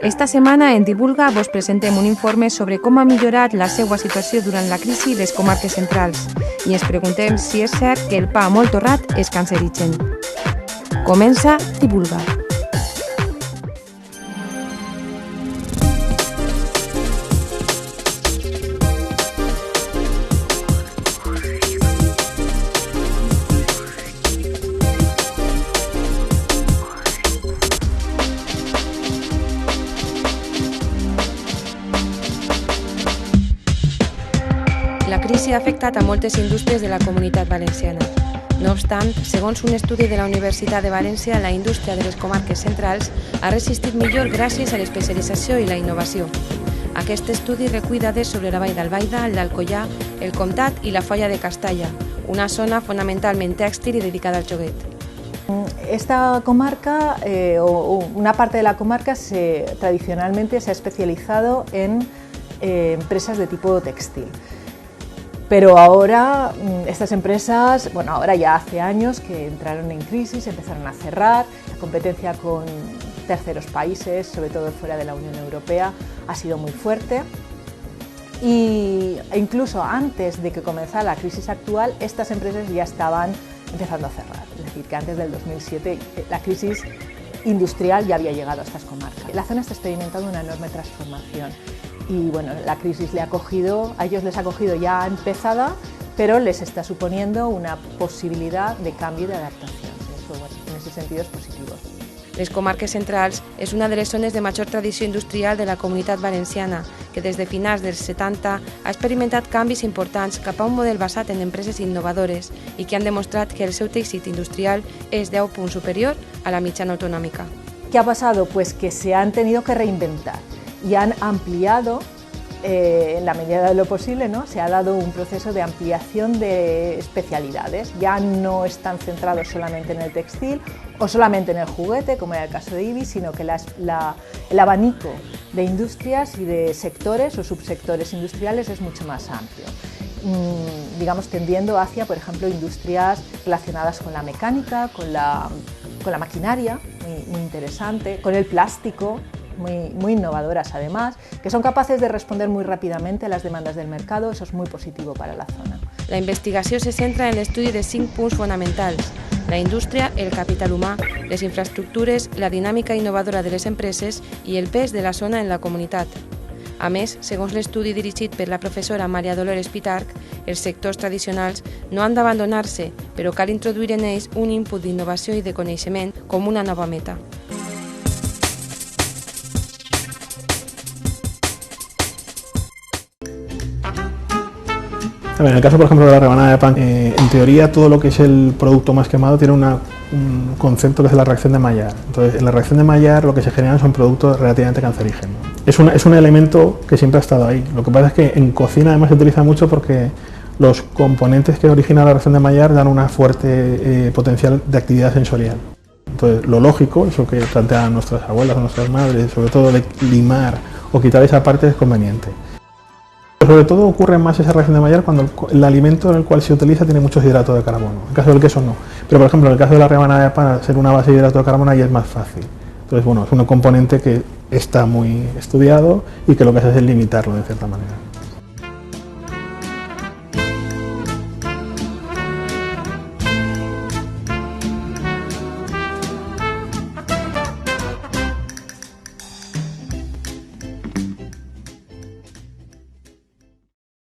Esta setmana en Divulga vos presentem un informe sobre com ha millorat la seva situació durant la crisi les comarques centrals i ens preguntem si és cert que el pa molt torrat és cancerigen. Comença Divulga. La crisi ha afectat a moltes indústries de la Comunitat Valenciana. No obstant, segons un estudi de la Universitat de València, la indústria de les comarques centrals ha resistit millor gràcies a l'especialització i la innovació. Aquest estudi recull dades sobre la Vall d'Albaida, l'Alcoià, el Comtat i la Foia de Castalla, una zona fonamentalment tèxtil y dedicada al joguet. Esta comarca, o una parte de la comarca, tradicionalmente se ha especializado en empresas de tipo textil. Pero ahora estas empresas, bueno, ahora ya hace años que entraron en crisis, empezaron a cerrar, la competencia con terceros países, sobre todo fuera de la Unión Europea, ha sido muy fuerte. E incluso antes de que comenzara la crisis actual, estas empresas ya estaban empezando a cerrar. Es decir, que antes del 2007 la crisis industrial ya había llegado a estas comarcas. La zona está experimentando una enorme transformación. Y bueno, la crisis a ellos les ha cogido ya empezada, pero les está suponiendo una posibilidad de cambio y de adaptación. Eso, bueno, en ese sentido es positivo. Les comarques centrals és una de les zones de major tradició industrial de la Comunitat Valenciana, que des de finals dels 70 ha experimentat canvis importants cap a un model basat en empreses innovadores i que han demostrat que el seu teixit industrial és 10 punts superior a la mitjana autonòmica. ¿Qué ha pasado? Pues que se han tenido que reinventar y han ampliado, en la medida de lo posible, ¿no? Se ha dado un proceso de ampliación de especialidades. Ya no están centrados solamente en el textil o solamente en el juguete, como era el caso de IBI, sino que el abanico de industrias y de sectores o subsectores industriales es mucho más amplio. Digamos, tendiendo hacia, por ejemplo, industrias relacionadas con la mecánica, con la maquinaria, muy interesante, con el plástico, muy innovadoras además, que son capaces de responder muy rápidamente a las demandas del mercado. Eso es muy positivo para la zona. La investigació se centra en l'estudi de 5 punts fonamentals: la indústria, el capital humà, les infraestructures, la dinàmica innovadora de les empreses i el pes de la zona en la comunitat. A més, segons l'estudi dirigit per la professora Maria Dolores Pitarch, els sectors tradicionals no han d'abandonar-se, però cal introduir en ells un input d'innovació i de coneixement com una nova meta. En el caso, por ejemplo, de la rebanada de pan, en teoría todo lo que es el producto más quemado tiene un concepto que es la reacción de Maillard. Entonces, en la reacción de Maillard lo que se generan son productos relativamente cancerígenos. Es un elemento que siempre ha estado ahí. Lo que pasa es que en cocina además se utiliza mucho porque los componentes que originan la reacción de Maillard dan una fuerte potencial de actividad sensorial. Entonces, lo lógico, eso que plantean nuestras abuelas o nuestras madres, sobre todo de limar o quitar esa parte, es conveniente. Sobre todo ocurre más esa reacción de Maillard cuando el alimento en el cual se utiliza tiene muchos hidratos de carbono. En el caso del queso no. Pero por ejemplo en el caso de la rebanada de pan, al ser una base de hidrato de carbono, ahí es más fácil. Entonces bueno, es un componente que está muy estudiado y que lo que hace es limitarlo de cierta manera.